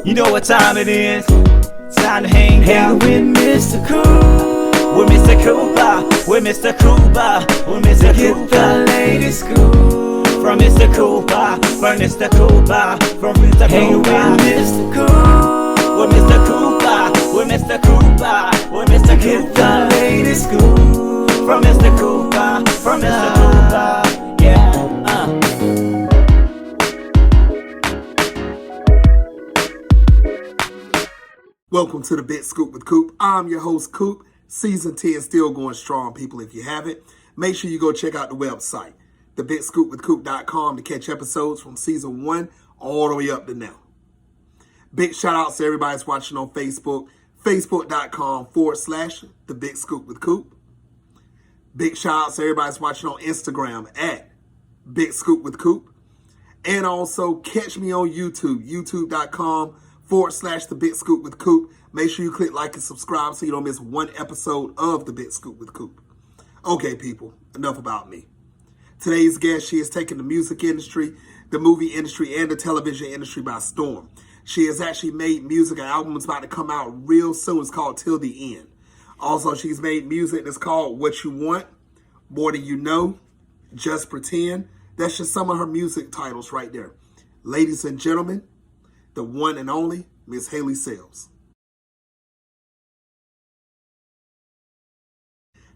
You know what time it is? It's time to hang out with Mr. Coop. With Mr. Cooper, with Mr. Cooper, with Mr. Cooper. Get the latest scoop from Mr. Cooper, from Mr. Cooper, from Mr. Cooper. Hang with Mr. Coop, with Mr. Cooper, with Mr. Cooper, with Mr. Cooper. Get the latest scoop from Mr. Cooper, from Mr. Cooper. Yeah. Welcome to the Big Scoop with Coop. I'm your host, Coop. Season 10 still going strong, people. If you haven't, make sure you go check out the website, thebigscoopwithcoop.com, to catch episodes from season 1 all the way up to now. Big shout outs to everybody that's watching on Facebook, facebook.com/The Big Scoop with Coop. Big shout outs to everybody that's watching on Instagram at Big Scoop with Coop. And also catch me on YouTube, youtube.com/The Big Scoop with Coop. Make sure you click like and subscribe so you don't miss one episode of The Big Scoop with Coop. Okay, people, enough about me. Today's guest, she has taken the music industry, the movie industry, and the television industry by storm. She has actually made music. An album is about to come out real soon. It's called Till the End. Also, she's made music that's called What You Want, More Than You Know, Just Pretend. That's just some of her music titles right there. Ladies and gentlemen, the one and only Miss Hayley Sales.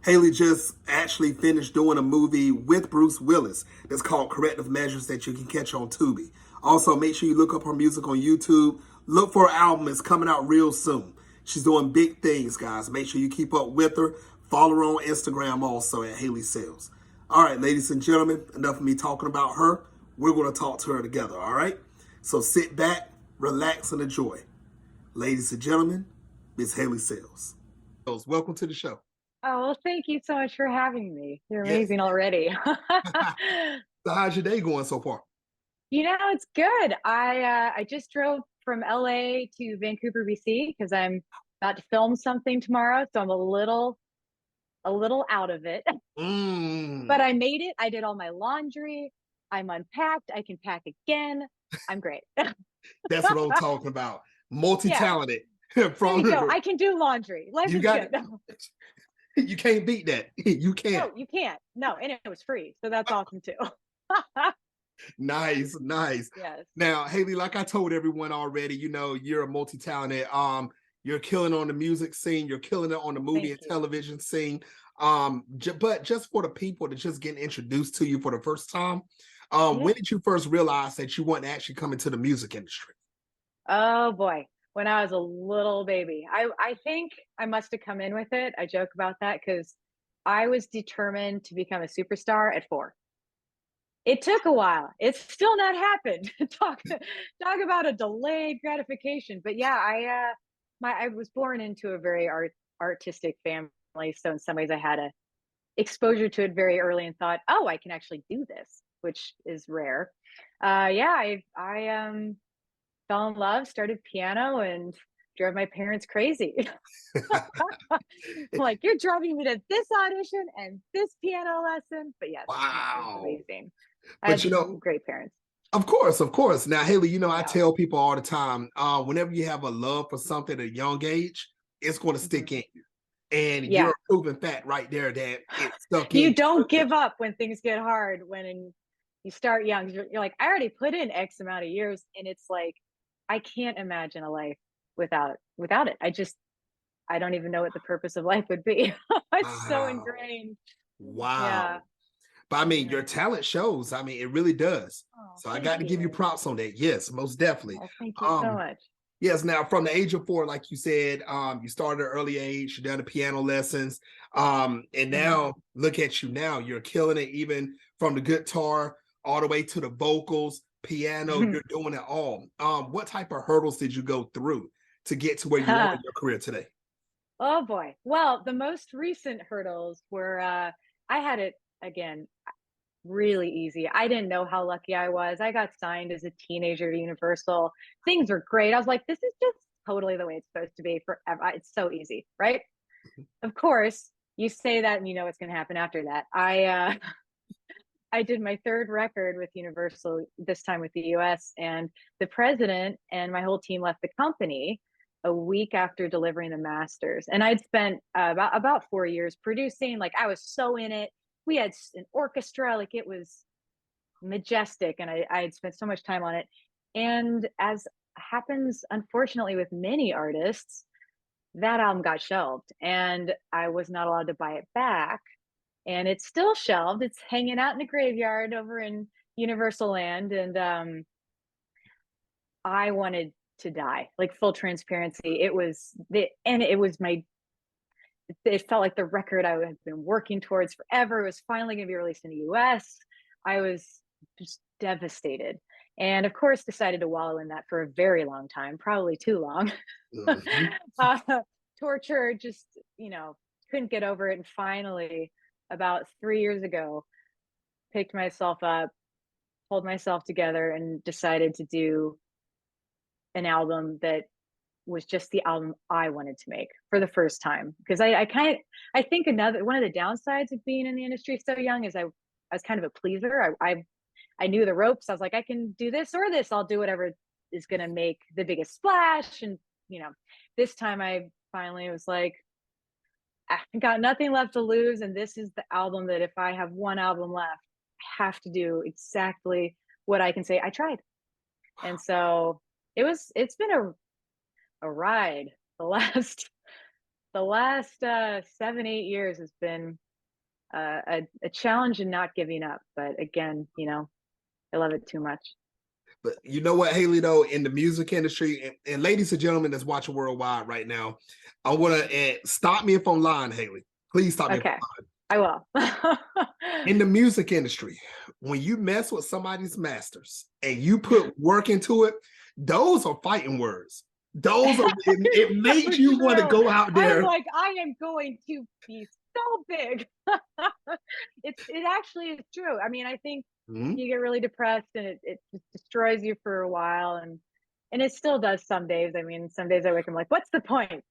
Hayley just actually finished doing a movie with Bruce Willis that's called Corrective Measures that you can catch on Tubi. Also, make sure you look up her music on YouTube. Look for her album. It's coming out real soon. She's doing big things, guys. Make sure you keep up with her. Follow her on Instagram also at Hayley Sales. All right, ladies and gentlemen, enough of me talking about her. We're going to talk to her together, all right? So sit back, relax, and enjoy. Ladies and gentlemen, Miss Hayley Sales. Welcome to the show. Oh, well, thank you so much for having me. You're amazing already. So how's your day going so far? It's good. I just drove from LA to Vancouver, BC, because I'm about to film something tomorrow. So I'm a little out of it. But I made it. I did all my laundry. I'm unpacked. I can pack again. I'm great. That's what I'm talking about. Multi-talented. Yeah. I can do laundry. Life is good. You can't beat that. You can't. No, you can't. No, and it was free. So that's awesome too. Nice. Yes. Now, Hayley, like I told everyone already, you're a multi-talented. You're killing on the music scene. You're killing it on the movie and television scene. But just for the people that just getting introduced to you for the first time, when did you first realize that you wanted to actually come into the music industry? Oh boy. When I was a little baby. I think I must have come in with it. I joke about that because I was determined to become a superstar at 4. It took a while. It's still not happened. Talk about a delayed gratification. But yeah, I was born into a very artistic family. So in some ways I had a exposure to it very early and thought, oh, I can actually do this, which is rare. I fell in love, started piano, and drove my parents crazy. Like, you're driving me to this audition and this piano lesson. But yes, wow, it was amazing. But I had great parents. Of course. Now, Hayley, I tell people all the time, whenever you have a love for something at a young age, it's going to stick in you. And you're a proven fact right there that it's stuck in you. You don't give up when things get hard. When you start young, you're like, I already put in X amount of years, and it's like, I can't imagine a life without it. I don't even know what the purpose of life would be. It's so ingrained. Wow. Yeah. But I mean, your talent shows. I mean, it really does. So I got to give you props on that. Yes, most definitely. Thank you so much. Yes. Now, from the age of 4, like you said, you started at an early age. You done the piano lessons, and now look at you. Now you're killing it, even from the guitar all the way to the vocals. Piano, you're doing it all. What type of hurdles did you go through to get to where you are in your career today? Oh boy. Well, the most recent hurdles were I had it again really easy. I didn't know how lucky I was. I got signed as a teenager to Universal. Things were great. I was like, this is just totally the way it's supposed to be forever. It's so easy, right? Of course, you say that and you know what's going to happen after that. I did my third record with Universal, this time with the US, and the president and my whole team left the company a week after delivering the masters. And I'd spent about 4 years producing. Like, I was so in it. We had an orchestra, like it was majestic, and I had spent so much time on it. And as happens unfortunately with many artists, that album got shelved and I was not allowed to buy it back, and it's still shelved. It's hanging out in the graveyard over in Universal Land. And I wanted to die, like, full transparency. It was my, it felt like the record I had been working towards forever. It was finally going to be released in the US. I was just devastated. And of course, decided to wallow in that for a very long time, probably too long. Mhm. uh, Torture, just, couldn't get over it. And finally, about 3 years ago, picked myself up, pulled myself together, and decided to do an album that was just the album I wanted to make for the first time. Because I think another one of the downsides of being in the industry so young is I was kind of a pleaser. I knew the ropes. I was like, I can do this or this. I'll do whatever is going to make the biggest splash. And, this time I finally was like, I got nothing left to lose. And this is the album that if I have one album left, I have to do exactly what I can say I tried. And so it's been a ride. The last 7-8 years has been a challenge in not giving up. But again, I love it too much. But you know what, Hayley, though, in the music industry, and ladies and gentlemen that's watching worldwide right now, I want to stop me if I'm lying, Hayley. Please stop me if I'm lying. I will. In the music industry, when you mess with somebody's masters and you put work into it, those are fighting words. Those are it makes you want to go out there. I'm like, I am going to be so big. It actually is true. I mean, I think you get really depressed and it just destroys you for a while, and it still does some days. I mean, some days I wake up, I'm like, what's the point?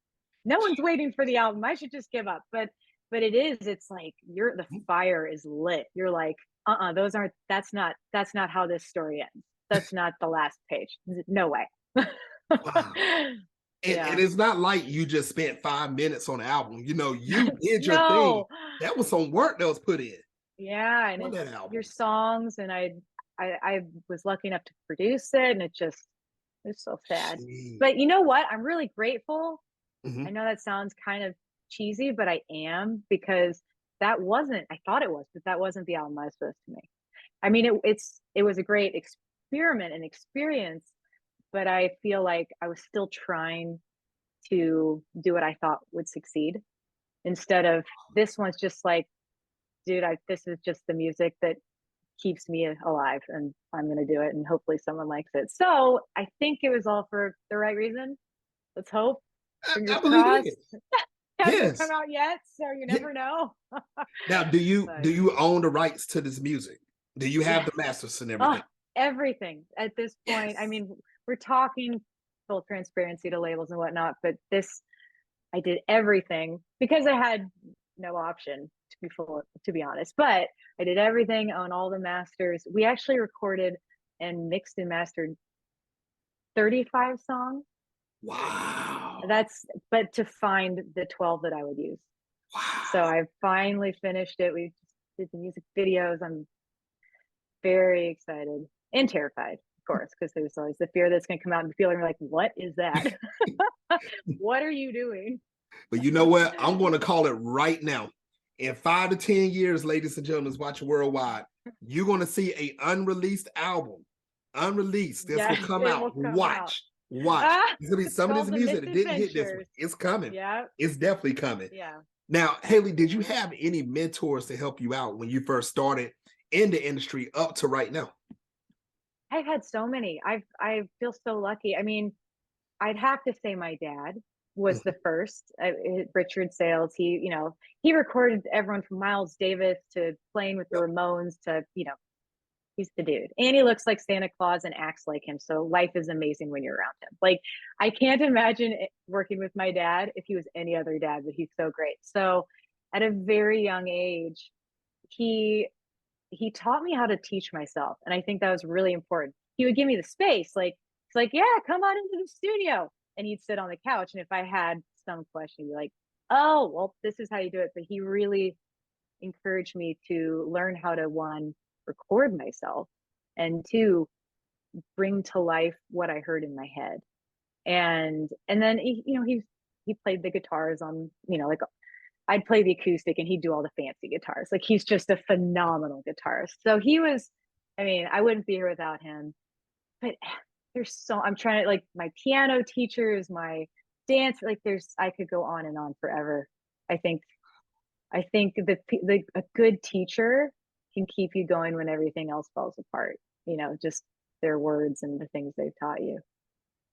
No one's waiting for the album. I should just give up. But it's like the fire is lit. You're like, that's not how this story ends. That's not the last page. No way. Wow. And it's not like you just spent 5 minutes on the album. You did your thing. That was some work that was put in. Yeah, and your songs, and I was lucky enough to produce it, and it's so sad. Jeez. But you know what? I'm really grateful. I know that sounds kind of cheesy, but I am, because I thought it was, but that wasn't the album I was supposed to make. I mean, it was a great experiment and experience, but I feel like I was still trying to do what I thought would succeed, instead of this one's just like, dude, this is just the music that keeps me alive, and I'm going to do it, and hopefully someone likes it. So I think it was all for the right reason. Let's hope. I believe it. Hasn't come out yet, so you never know. Now, do you own the rights to this music? Do you have the masters and everything? Everything at this point. I mean, we're talking full transparency to labels and whatnot, but I did everything because I had no option, to be honest. But I did everything, own all the masters. We actually recorded and mixed and mastered 35 songs. Wow. But to find the 12 that I would use. Wow. So I finally finished it. We just did the music videos. I'm very excited and terrified, of course, because there's always the fear that's going to come out and feel like, what is that? What are you doing? But you know what? I'm going to call it right now. In 5 to 10 years, ladies and gentlemen, watching worldwide, you're going to see an unreleased album. Unreleased. This will come out. Watch. There's going to be some of this music that didn't hit this one. It's coming. Yeah. It's definitely coming. Yeah. Now, Hayley, did you have any mentors to help you out when you first started in the industry up to right now? I've had so many. I feel so lucky. I mean, I'd have to say my dad was the first. Richard Sales. He recorded everyone from Miles Davis to playing with the Ramones to, he's the dude. And he looks like Santa Claus and acts like him. So life is amazing when you're around him. Like, I can't imagine working with my dad if he was any other dad, but he's so great. So at a very young age, he he taught me how to teach myself. And I think that was really important. He would give me the space, like, it's like, yeah, come on into the studio. And he'd sit on the couch. And if I had some question, he'd be like, oh, well, this is how you do it. But he really encouraged me to learn how to, one, record myself, and two, bring to life what I heard in my head. And then he played the guitars on, like I'd play the acoustic and he'd do all the fancy guitars. Like he's just a phenomenal guitarist. So he was, I mean, I wouldn't be here without him. But I'm trying to, like, my piano teachers, my dance, like I could go on and on forever. I think a good teacher can keep you going when everything else falls apart. Just their words and the things they've taught you.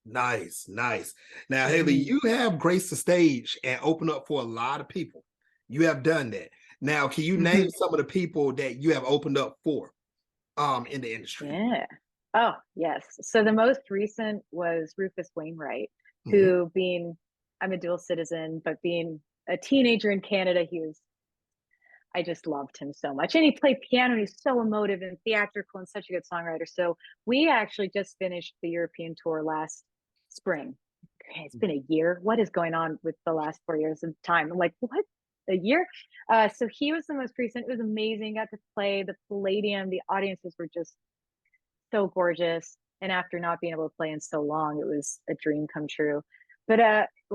Nice, nice. Now, Hayley, you have graced the stage and opened up for a lot of people. You have done that. Now, can you name some of the people that you have opened up for in the industry? Yeah. Oh, yes. So the most recent was Rufus Wainwright, who, I'm a dual citizen, but being a teenager in Canada, I just loved him so much. And he played piano, and he's so emotive and theatrical and such a good songwriter. So we actually just finished the European tour last spring. Okay, it's been a year. What is going on with the last 4 years of time? I'm like, what? A year? So he was the most recent. It was amazing. Got to play the Palladium. The audiences were just so gorgeous. And after not being able to play in so long, it was a dream come true. But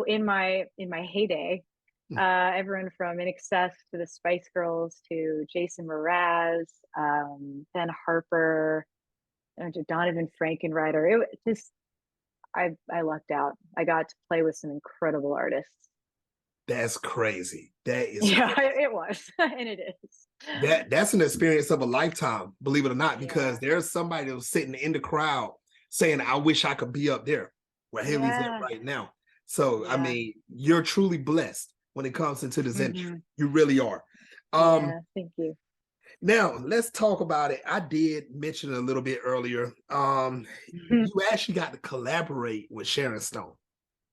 in my heyday, everyone from In Excess to the Spice Girls to Jason Mraz, Ben Harper, to Donovan Frankenreiter. I lucked out. I got to play with some incredible artists. That's crazy. That is it was, and it is. That's an experience of a lifetime, believe it or not, because there's somebody that was sitting in the crowd saying, I wish I could be up there where Hayley's at right now. So, I mean, you're truly blessed when it comes into this industry. You really are. Thank you. Now, let's talk about it. I did mention it a little bit earlier. You actually got to collaborate with Sharon Stone.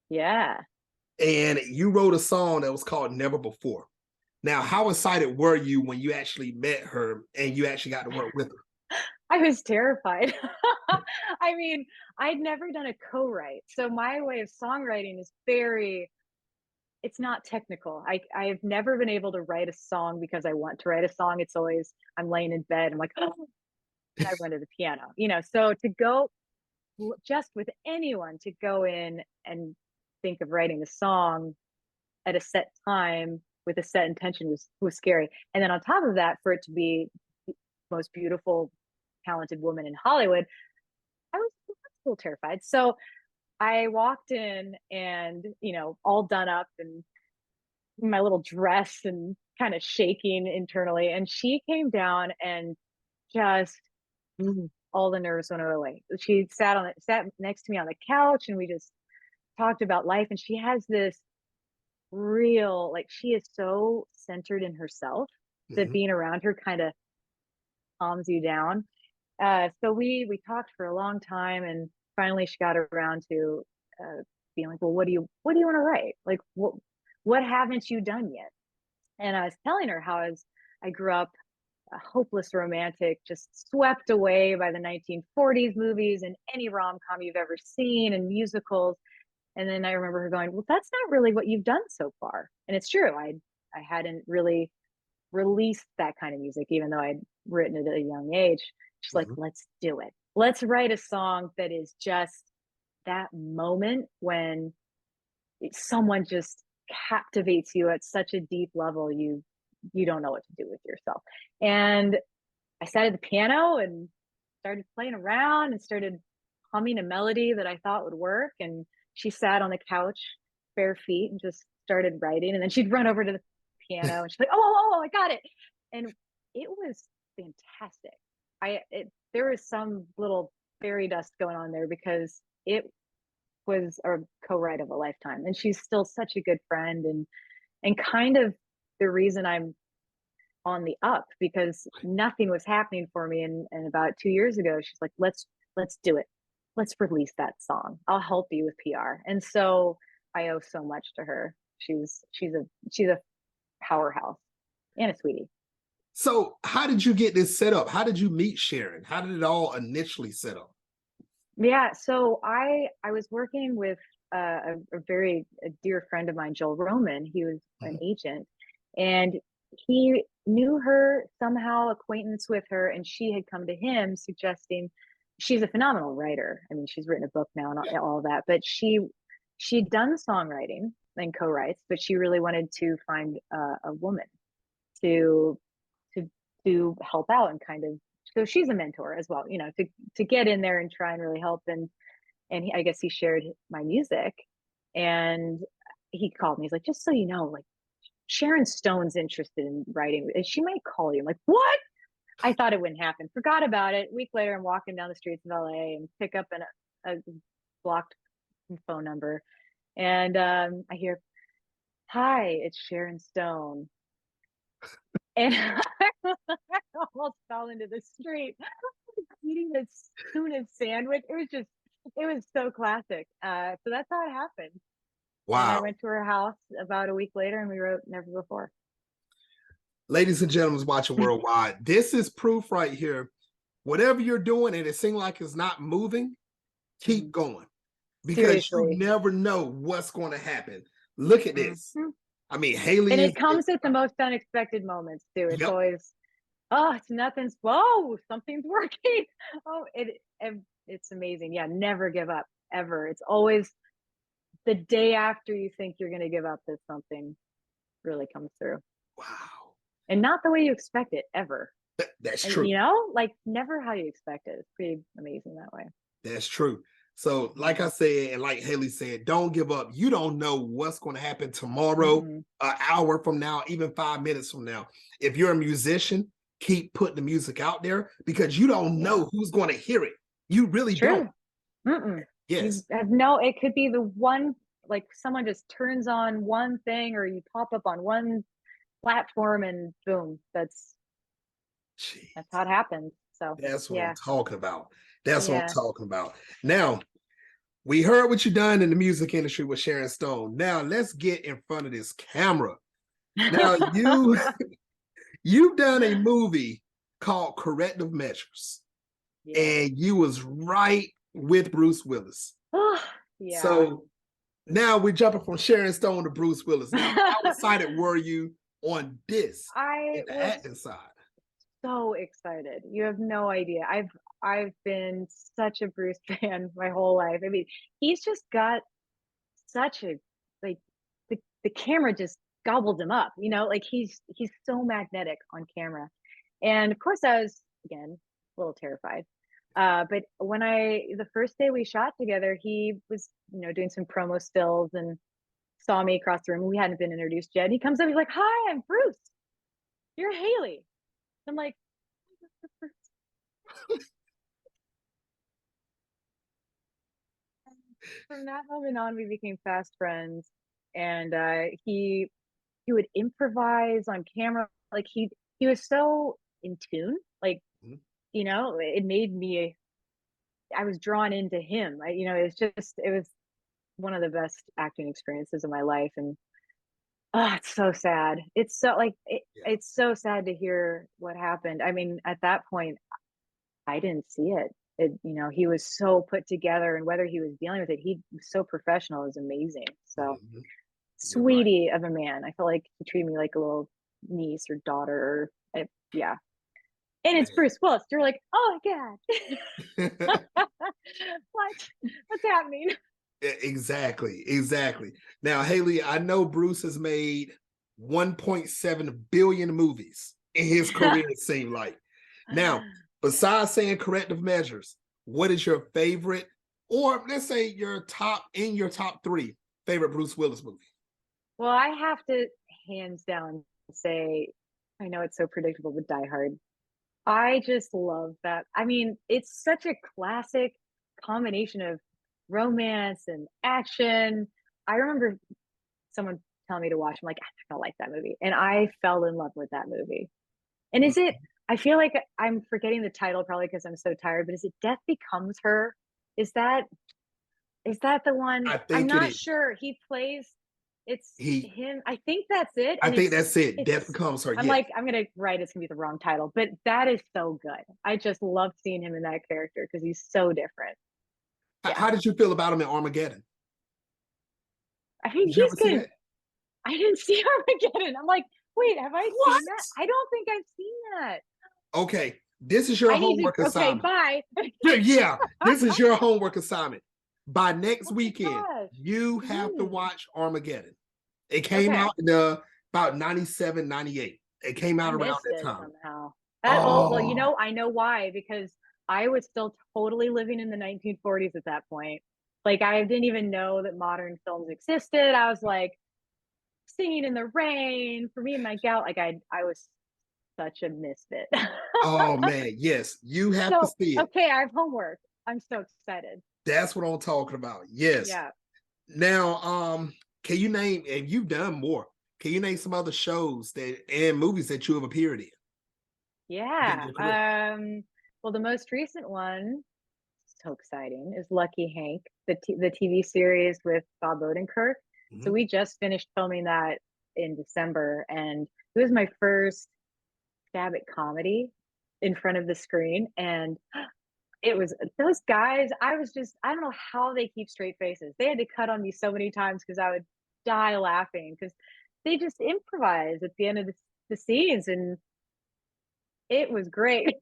Yeah. And you wrote a song that was called Never Before. Now, how excited were you when you actually met her and you actually got to work with her? I was terrified. I mean, I'd never done a co-write. So my way of songwriting is it's not technical. I've never been able to write a song because I want to write a song. It's always, I'm laying in bed, I'm like, oh, and I run to the piano, so to go just with anyone to go in and think of writing a song at a set time with a set intention was scary. And then on top of that, for it to be the most beautiful, talented woman in Hollywood, I was a little terrified. So I walked in and, all done up and my little dress and kind of shaking internally. And she came down and just all the nerves went away. She sat next to me on the couch and we just talked about life. And she has this real, like, she is so centered in herself that being around her kind of calms you down. So we talked for a long time, and finally she got around to being like, well, what do you want to write? Like, what haven't you done yet? And I was telling her how I grew up a hopeless romantic, just swept away by the 1940s movies and any rom-com you've ever seen and musicals. And then I remember her going, well, that's not really what you've done so far. And it's true. I hadn't really released that kind of music, even though I'd written it at a young age. She's like, let's do it. Let's write a song that is just that moment when someone just captivates you at such a deep level, you don't know what to do with yourself. And I sat at the piano and started playing around and started humming a melody that I thought would work. And she sat on the couch, bare feet, and just started writing. And then she'd run over to the piano and she's like, oh, I got it. And it was fantastic. There was some little fairy dust going on there because it was a co-write of a lifetime. And she's still such a good friend and kind of the reason I'm on the up, because nothing was happening for me. And about 2 years ago, she's like, let's do it. Let's release that song. I'll help you with PR. And so I owe so much to her. She's a powerhouse and a sweetie. So how did you get this set up? How did you meet Sharon? How did it all initially set up? Yeah, so I was working with a very dear friend of mine, Joel Roman. He was an Mhm. agent, and he knew her somehow, acquaintance with her, and she had come to him suggesting she's a phenomenal writer. I mean, she's written a book now and Yeah. all that, but she'd done songwriting and co-writes, but she really wanted to find a woman to to help out and kind of, so she's a mentor as well, you know, to get in there and try and really help. And I guess he shared my music, and he called me. He's like, just so you know, like Sharon Stone's interested in writing, and she might call you. I'm like, what? I thought it wouldn't happen. Forgot about it. A week later, I'm walking down the streets of LA and pick up a blocked phone number, and I hear, "Hi, it's Sharon Stone." And I almost fell into the street eating this tuna sandwich. It was so classic. So that's how it happened. And I Wow. went to her house about a week later and we wrote Never Before. Ladies and gentlemen watching worldwide, this is proof right here. Whatever you're doing and it seems like it's not moving, keep going because you Seriously. never know what's going to happen. Look at this. Mm-hmm. I mean, Hayley And is, it comes at the most unexpected moments too. It's yep. always, oh, it's nothing's, whoa, something's working. Oh, it's amazing. Yeah, never give up ever. It's always the day after you think you're going to give up that something really comes through. Wow. And not the way you expect it ever. That's And true. you know, like never how you expect it. It's pretty amazing that way. That's true. So, like I said, and like Hayley said, don't give up. You don't know what's going to happen tomorrow, Mm-hmm. an hour from now, even 5 minutes from now. If you're a musician, keep putting the music out there because you don't know who's going to hear it. You really True. don't. Mm-mm. You Yes. have no, it could be the one, like someone just turns on one thing or you pop up on one platform and boom, Jeez. that's how it happens. So That's what I'm yeah. talking about. That's what I'm Yeah. talking about. Now, we heard what you done in the music industry with Sharon Stone. Now, let's get in front of this camera. Now, you've done a movie called Corrective Measures, Yes. and you was right with Bruce Willis. Yeah. So now we're jumping from Sharon Stone to Bruce Willis. Now, how excited were you on this I in the was acting side? so excited. You have no idea. I've been such a Bruce fan my whole life. I mean, he's just got such a, like, the camera just gobbled him up, you know, like he's so magnetic on camera. And of course I was again a little terrified. But when the first day we shot together, he was, you know, doing some promo stills and saw me across the room. We hadn't been introduced yet. And he comes up, he's like, "Hi, I'm Bruce. You're Hayley." I'm like, from that moment on, we became fast friends. And he would improvise on camera. Like he was so in tune. Like, Mhm. you know, it made me. I was drawn into him. You know, it was one of the best acting experiences of my life. And oh, it's so sad. It's so like Yeah. it's so sad to hear what happened. I mean, at that point, I didn't see it. You know, he was so put together, and whether he was dealing with it, he was so professional. It was amazing. So Mhm. You're right. sweetie of a man. I felt like he treated me like a little niece or daughter. Yeah. And it's Bruce Willis. You're like, oh my God. What? What's happening? Exactly. Exactly. Now, Hayley, I know Bruce has made 1.7 billion movies in his career, it seemed like. Now, besides saying Corrective Measures, what is your favorite, or let's say your top three favorite Bruce Willis movie? Well, I have to hands down say, I know it's so predictable, but Die Hard. I just love that. I mean, it's such a classic combination of romance and action. I remember someone telling me to watch. I'm like, I don't like that movie. And I fell in love with that movie. And is it, I feel like I'm forgetting the title probably because I'm so tired, but is it Death Becomes Her? Is that the one? I I'm think it not is. sure. He plays It's He, him. I think that's it. I And think that's it. it's Death Becomes Her. I'm Yes. like, I'm gonna write it's gonna be the wrong title, but that is so good. I just love seeing him in that character because he's so different. Yeah. How did you feel about him in Armageddon? I think Did you he's ever see good. that? I didn't see Armageddon. I'm like, wait, have I What? seen that? I don't think I've seen that. Okay, this is your I need homework to okay, assignment. bye. Yeah, this is your homework assignment. By next Oh my weekend, gosh. you have to watch Armageddon. It came Okay. out in about 97, 98. It came I out around missed that it time. somehow. Well, Oh, I know why, because I was still totally living in the 1940s at that point. Like I didn't even know that modern films existed. I was like singing in the rain for me and my gal. Like I was such a misfit. oh man, yes, you have to So see it. okay, I have homework. I'm so excited. That's what I'm talking about. Yes. Yeah. Now, can you name, and you've done more, can you name some other shows that and movies that you have appeared in within Yeah. your career? Well, the most recent one, so exciting, is Lucky Hank, the TV series with Bob Odenkirk. So Mhm. we just finished filming that in December, and it was my first stab at comedy in front of the screen. And it was those guys, I don't know how they keep straight faces. They had to cut on me so many times because I would die laughing because they just improvise at the end of the scenes, and it was great.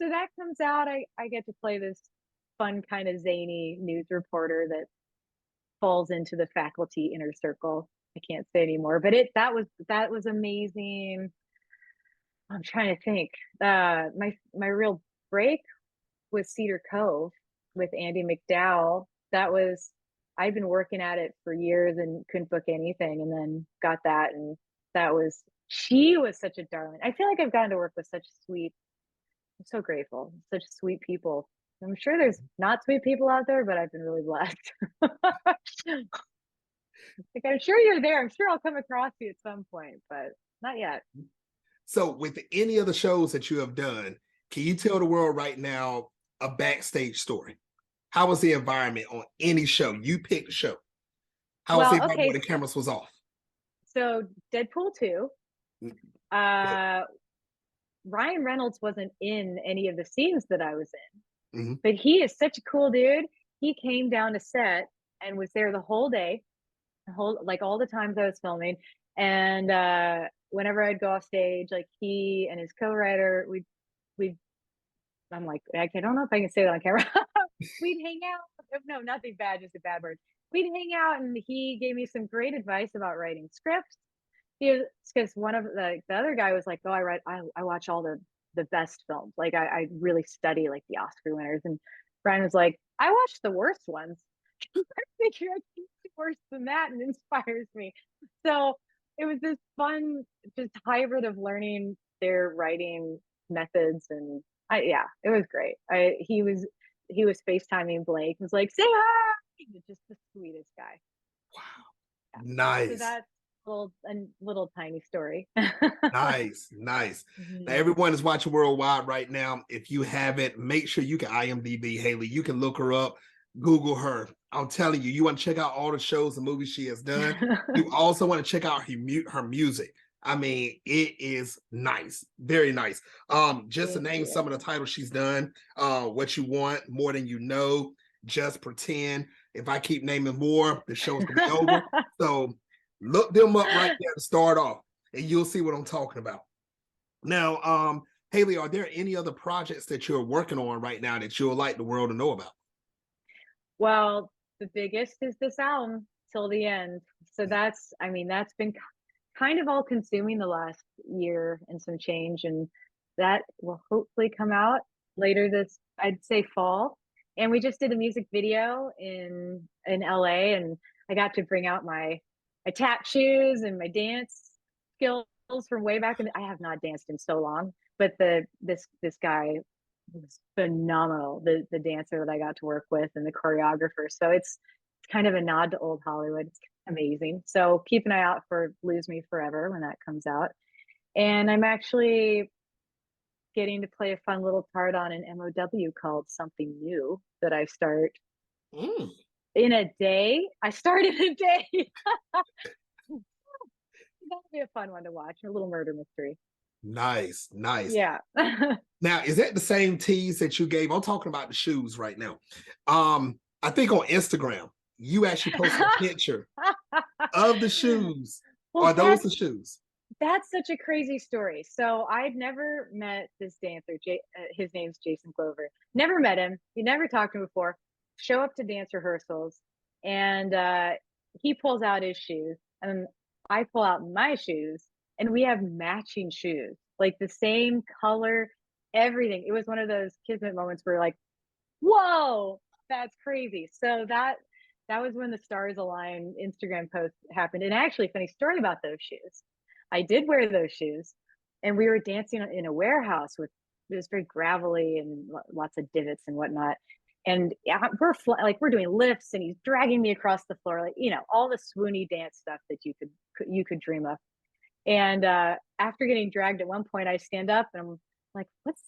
So that comes out. I get to play this fun, kind of zany news reporter that falls into the faculty inner circle. I can't say anymore, but that was amazing. I'm trying to think. My real break was Cedar Cove with Andy McDowell. That was I'd been working at it for years and couldn't book anything, and then got that, and that was she was such a darling. I feel like I've gotten to work with such sweet. I'm so grateful, such sweet people. I'm sure there's not sweet people out there, but I've been really blessed. Like I'm sure you're there. I'm sure I'll come across you at some point, but not yet. So, with any of the shows that you have done, can you tell the world right now a backstage story? How was the environment on any show? You picked the show. How was the Well, environment okay, when the cameras was off? so Deadpool 2. Uh Ryan Reynolds wasn't in any of the scenes that I was in, Mm-hmm. but he is such a cool dude. He came down to set and was there the whole day, the whole like all the times I was filming. And whenever I'd go off stage, like he and his co-writer, we'd I'm like, I don't know if I can say that on camera. We'd hang out. No, nothing bad, just a bad word. We'd hang out, and he gave me some great advice about writing scripts. Because one of the other guy was like, "Oh, I watch all the best films. Like I really study like the Oscar winners." And Brian was like, "I watch the worst ones. I figure I can do worse than that," and inspires me. So it was this fun, just hybrid of learning their writing methods, and yeah, it was great. He was FaceTiming Blake. He was like, "Say hi!" Just the sweetest guy. Yeah. So Nice. that's a little tiny story. Nice, nice. Now Mhm. everyone is watching worldwide right now. If you haven't, make sure you can IMDb Hayley. You can look her up, Google her. I'm telling you, you want to check out all the shows and movies she has done. You also want to check out her music. I mean, it is nice, very nice. Just to Thank name you. some of the titles she's done, What You Want, More Than You Know, Just Pretend. If I keep naming more, the show's gonna be over. So look them up right there to start off, and you'll see what I'm talking about. Now, Hayley, are there any other projects that you're working on right now that you'll like the world to know about? Well, the biggest is this album till the end. So I mean, that's been kind of all consuming the last year and some change, and that will hopefully come out later this, I'd say fall. And we just did a music video in LA, and I got to bring out my tap shoes and my dance skills from way back in I have not danced in so long, but this guy was phenomenal, the dancer that I got to work with and the choreographer. So it's kind of a nod to old Hollywood. It's amazing. So keep an eye out for Lose Me Forever when that comes out. And I'm actually getting to play a fun little part on an MOW called Something New that I start Mm. In a day, I started a day. That'll be a fun one to watch. A little murder mystery. Nice, nice. Yeah. Now, is that the same tease that you gave? I'm talking about the shoes right now. I think on Instagram, you actually posted a picture of the shoes. Well, Are those the shoes? that's such a crazy story. So I'd never met this dancer. His name's Jason Glover. Never met him. He never talked to him before. Show up to dance rehearsals, and he pulls out his shoes, and I pull out my shoes, and we have matching shoes, like the same color, everything. It was one of those kismet moments where like, whoa, that's crazy. So that was when the stars aligned Instagram post happened. And actually, funny story about those shoes. I did wear those shoes, and we were dancing in a warehouse with it was very gravelly and lots of divots and whatnot. And we're doing lifts, and he's dragging me across the floor, like all the swoony dance stuff that you could dream of. And after getting dragged, at one point, I stand up and I'm like, "What's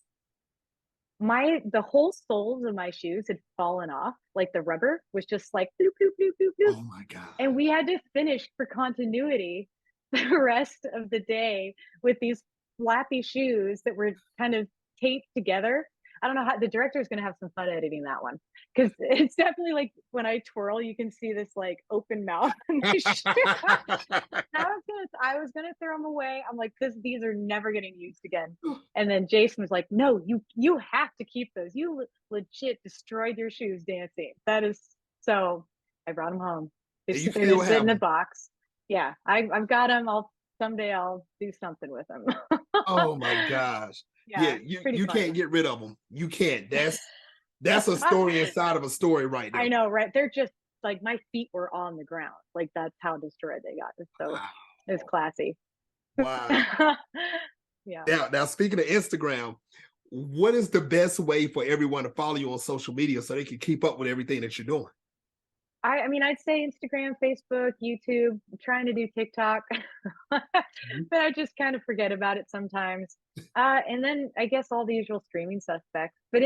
the whole soles of my shoes had fallen off, like the rubber was just like bloop, bloop, bloop, bloop, bloop." Oh my God. And we had to finish for continuity the rest of the day with these flappy shoes that were kind of taped together. I don't know how the director is going to have some fun editing that one, because it's definitely like when I twirl, you can see this like open mouth in my shoe. I was gonna throw them away. I'm like, these are never getting used again. And then Jason was like, "No, you have to keep those. You legit destroyed your shoes dancing." That is so. I brought them home. They sit in the box. Yeah, I've got them. Someday I'll do something with them. Oh my gosh. Yeah, you can't get rid of them. You can't. That's a story inside of a story right there. I know, right? They're just like my feet were on the ground. Like that's how destroyed they got. So it's classy. Wow. Yeah. Now, speaking of Instagram, what is the best way for everyone to follow you on social media so they can keep up with everything that you're doing? I mean, I'd say Instagram, Facebook, YouTube. I'm trying to do TikTok, but I just kind of forget about it sometimes. And then I guess all the usual streaming suspects. But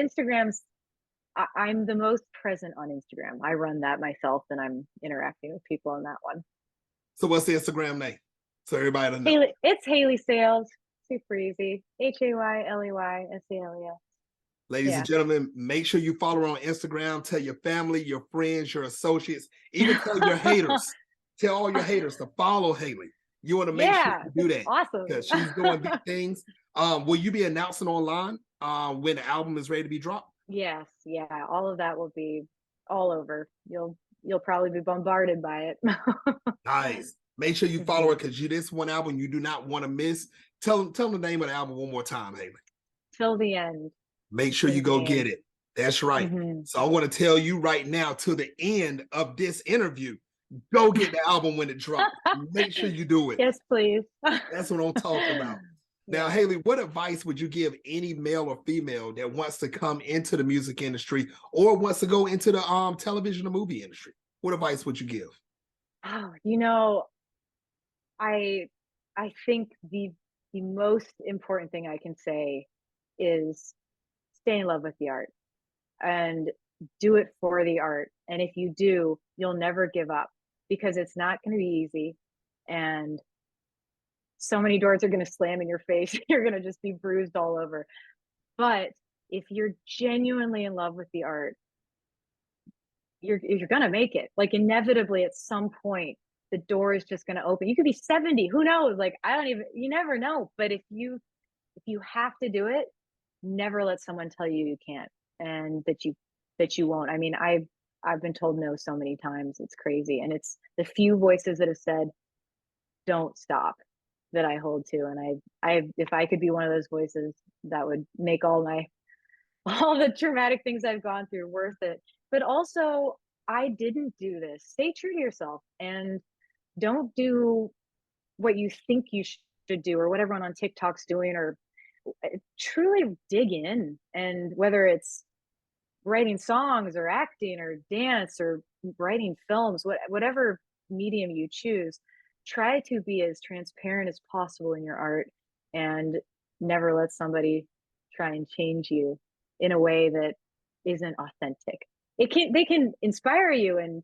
I'm the most present on Instagram. I run that myself, and I'm interacting with people on that one. So what's the Instagram name? So everybody knows. It's Hayley Sales. Super easy. HAYLEYSALES. Ladies and gentlemen, make sure you follow her on Instagram. Tell your family, your friends, your associates, even tell your haters. Tell all your haters to follow Hayley. You want to make sure you do that. Awesome. Because she's doing big things. Will you be announcing online when the album is ready to be dropped? Yes. Yeah. All of that will be all over. You'll probably be bombarded by it. Nice. Make sure you follow her, because this one album you do not want to miss. Tell them the name of the album one more time, Hayley. Till the End. Make sure you go get it. That's right. So I want to tell you right now, to the end of this interview, go get the album when it drops. Make sure you do it. Yes, please. That's what I'm talking about. Now, Hayley, what advice would you give any male or female that wants to come into the music industry or wants to go into the television or movie industry? What advice would you give? Oh, I think the most important thing I can say is stay in love with the art and do it for the art. And if you do, you'll never give up, because it's not going to be easy. And so many doors are going to slam in your face. You're going to just be bruised all over. But if you're genuinely in love with the art, you're going to make it. Like inevitably at some point, the door is just going to open. You could be 70, who knows? Like, you never know. But if you have to do it, never let someone tell you can't, and that you won't. I mean, I've been told no so many times. It's crazy. And it's the few voices that have said, don't stop, that I hold to. And if I could be one of those voices, that would make all the traumatic things I've gone through worth it. But also, I didn't do this. Stay true to yourself and don't do what you think you should do or what everyone on TikTok's doing, or truly dig in. And whether it's writing songs or acting or dance or writing films, whatever medium you choose, try to be as transparent as possible in your art, and never let somebody try and change you in a way that isn't authentic. they can inspire you and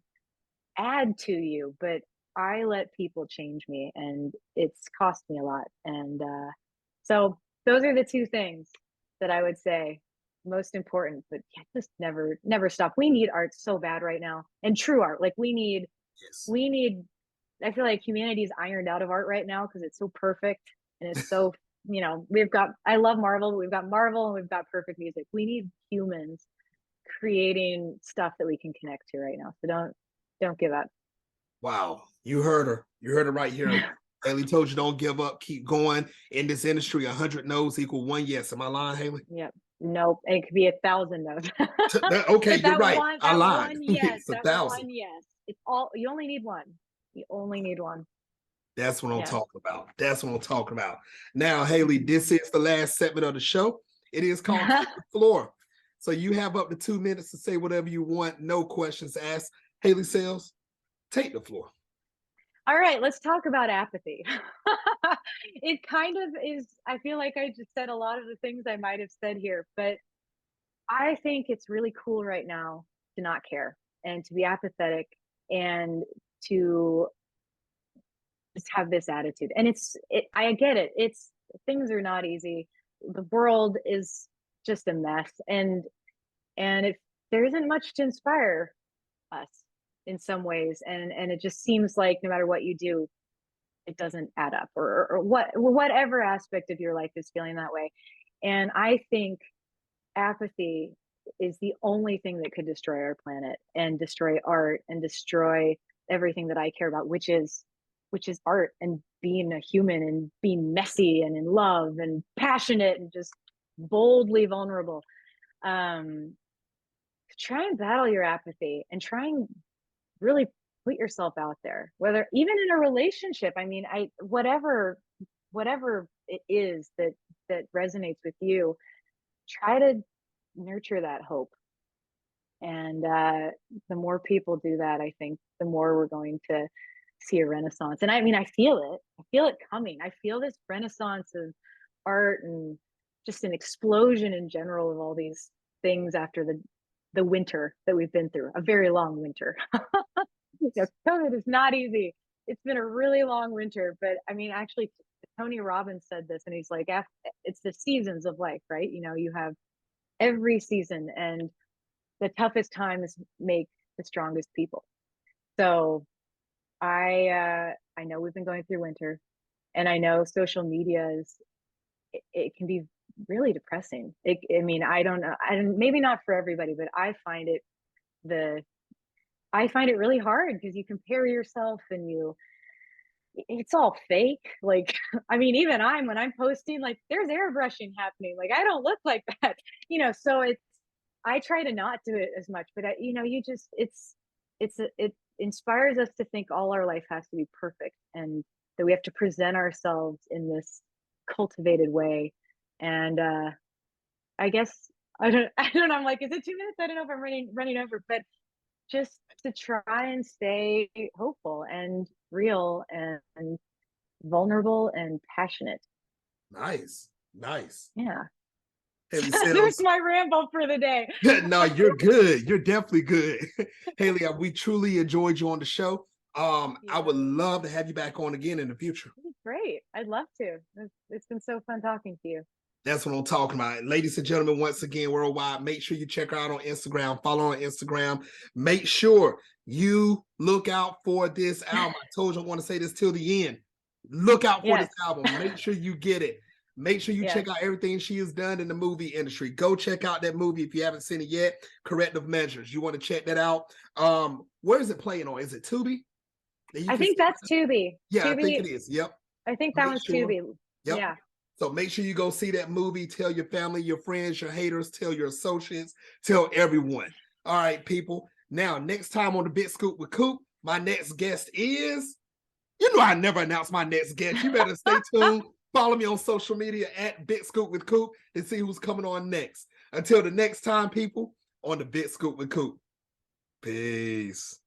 add to you, but I let people change me, and it's cost me a lot. And so those are the two things that I would say most important. But yeah, just never stop. We need art so bad right now, and true art. Like Yes. we need. I feel like humanity's ironed out of art right now because it's so perfect and it's so, we've got. I love Marvel, but we've got Marvel and we've got perfect music. We need humans creating stuff that we can connect to right now. So don't give up. Wow. You heard her. You heard her right here. Hayley told you don't give up. Keep going. In this industry, 100 no's equal 1 yes. Am I lying, Hayley? Yep. Nope. It could be 1,000 no's. Okay, you're right. I That lied. one yes. It's That 1,000. one yes. It's all you only need one. You only need one. That's what I'm Yeah. talking about. That's what I'm talking about. Now, Hayley, this is the last segment of the show. It is called Take the Floor. So you have up to 2 minutes to say whatever you want. No questions asked. Hayley Sales, take the floor. All right, let's talk about apathy. It kind of is, I feel like I just said a lot of the things I might have said here, but I think it's really cool right now to not care and to be apathetic and to just have this attitude. And I get it. Things are not easy. The world is just a mess. And if there isn't much to inspire us in some ways, and it just seems like no matter what you do, it doesn't add up, or whatever aspect of your life is feeling that way. And I think apathy is the only thing that could destroy our planet and destroy art and destroy everything that I care about, which is art and being a human and being messy and in love and passionate and just boldly vulnerable. Try and battle your apathy and try and really put yourself out there, whether even in a relationship. I mean, whatever it is that resonates with you, try to nurture that hope. And the more people do that, I think the more we're going to see a renaissance. And I mean, I feel it coming. I feel this renaissance of art and just an explosion in general of all these things after the winter that we've been through, a very long winter. COVID is not easy. It's been a really long winter, but I mean, actually, Tony Robbins said this, and he's like, it's the seasons of life, right? You have every season, and the toughest times make the strongest people. So I know we've been going through winter, and I know social media it can be really depressing. I mean, I don't know, maybe not for everybody, but I find it really hard because you compare yourself and it's all fake. Like, I mean, even when I'm posting, like, there's airbrushing happening. Like, I don't look like that, so I try to not do it as much, but it inspires us to think all our life has to be perfect and that we have to present ourselves in this cultivated way. And I guess I don't know. I'm like, is it 2 minutes? I don't know if I'm running over, but just to try and stay hopeful and real and vulnerable and passionate. Nice. Yeah. Hayley There's Sales. my ramble for the day. No, you're good. You're definitely good. Hayley, we truly enjoyed you on the show. I would love to have you back on again in the future. Great. I'd love to. It's been so fun talking to you. That's what I'm talking about. Ladies and gentlemen, once again, worldwide, make sure you check her out on Instagram. Follow her on Instagram. Make sure you look out for this album. I told you I want to say this till the end. Look out for this album. Make sure you get it. Make sure you check out everything she has done in the movie industry. Go check out that movie if you haven't seen it yet. Corrective Measures. You want to check that out. Where is it playing on? Is it Tubi? I think that's Tubi. Yeah, Tubi, I think it is. Yep. I think that one's Tubi. Yep. Yeah. So make sure you go see that movie. Tell your family, your friends, your haters, tell your associates, tell everyone. All right, people. Now, next time on the Big Scoop with Coop, my next guest is, I never announce my next guest. You better stay tuned. Follow me on social media at Big Scoop with Coop to see who's coming on next. Until the next time, people, on the Big Scoop with Coop. Peace.